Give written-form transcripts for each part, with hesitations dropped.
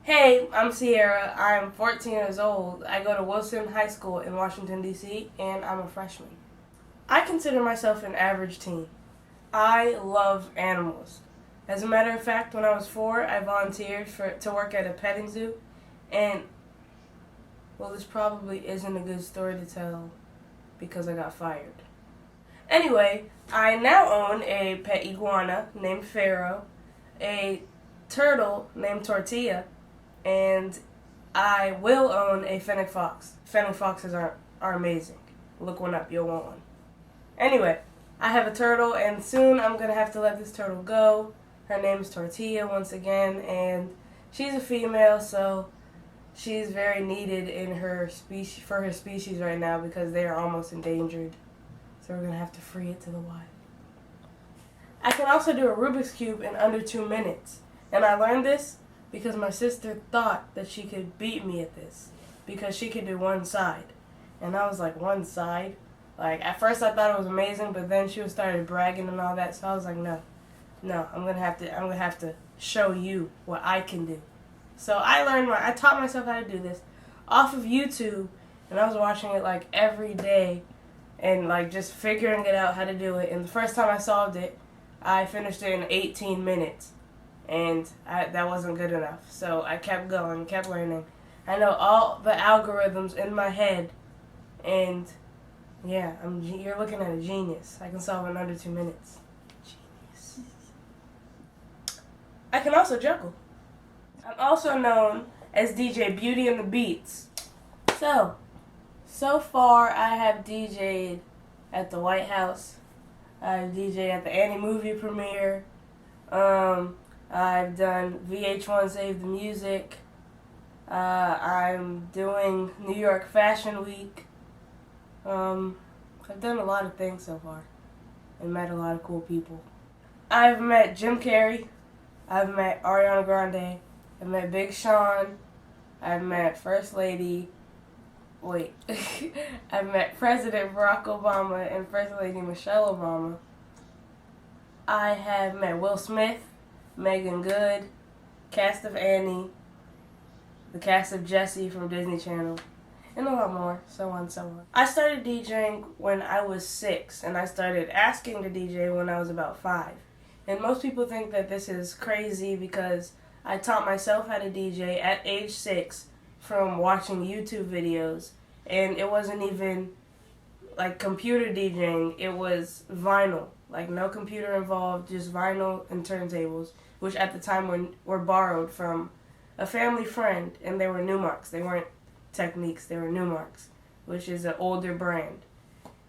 Hey, I'm Sierra. I'm 14 years old. I go to Wilson High School in Washington, D.C., and I'm a freshman. I consider myself an average teen. I love animals. As a matter of fact, when I was 4, I volunteered to work at a petting zoo, and, well, this probably isn't a good story to tell because I got fired. Anyway, I now own a pet iguana named Pharaoh, a turtle named Tortilla, and I will own a fennec fox. Fennec foxes are amazing. Look one up, you'll want one. Anyway, I have a turtle, and soon I'm going to have to let this turtle go. Her name's Tortilla once again, and she's a female, so she's very needed in her species right now because they are almost endangered. So we're going to have to free it to the wild. I can also do a Rubik's Cube in under 2 minutes, and I learned this because my sister thought that she could beat me at this because she could do one side. And I was like, one side? Like, at first I thought it was amazing, but then she started bragging and all that, so I was like, no, I'm gonna have to show you what I can do. So I taught myself how to do this off of YouTube, and I was watching it like every day and like just figuring it out how to do it. And the first time I solved it, I finished it in 18 minutes. And that wasn't good enough. So I kept going, kept learning. I know all the algorithms in my head, and yeah, you're looking at a genius. I can solve it in under 2 minutes. Genius. I can also juggle. I'm also known as DJ Beauty and the Beats. So far I have DJ'd at the White House. I've DJ'd at the Annie movie premiere. I've done VH1 Save the Music. I'm doing New York Fashion Week. I've done a lot of things so far and met a lot of cool people. I've met Jim Carrey. I've met Ariana Grande. I've met Big Sean. I've met First Lady. I've met President Barack Obama and First Lady Michelle Obama. I have met Will Smith, Megan Good, cast of Annie, the cast of Jessie from Disney Channel, and a lot more, so on and so on. I started DJing when I was 6, and I started asking to DJ when I was about 5. And most people think that this is crazy because I taught myself how to DJ at age 6 from watching YouTube videos, and it wasn't even like computer DJing, it was vinyl. Like no computer involved, just vinyl and turntables, which at the time were borrowed from a family friend, and they were Numarks. They weren't Techniques, they were Numarks, which is an older brand.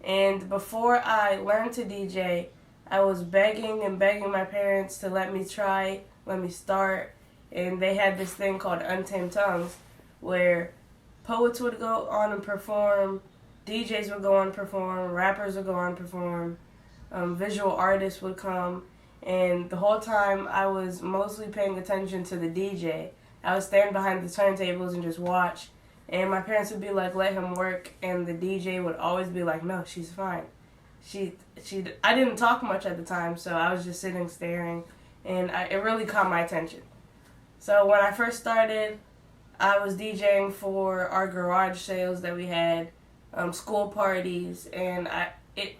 And before I learned to DJ, I was begging my parents to let me try, let me start, and they had this thing called Untamed Tongues, where poets would go on and perform, DJs would go on and perform, rappers would go on and perform, visual artists would come, and the whole time I was mostly paying attention to the DJ. I would stand behind the turntables and just watch, and my parents would be like, let him work, and the DJ would always be like, no, she's fine. I didn't talk much at the time, so I was just sitting staring, and it really caught my attention. So when I first started, I was DJing for our garage sales that we had, school parties, and it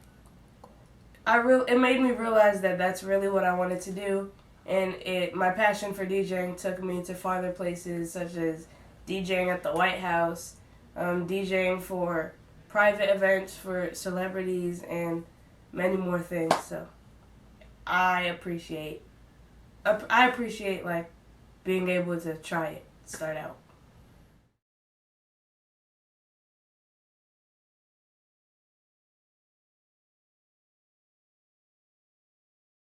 made me realize that that's really what I wanted to do, and my passion for DJing took me to farther places such as DJing at the White House, DJing for private events for celebrities, and many more things. So I appreciate like being able to try it, start out.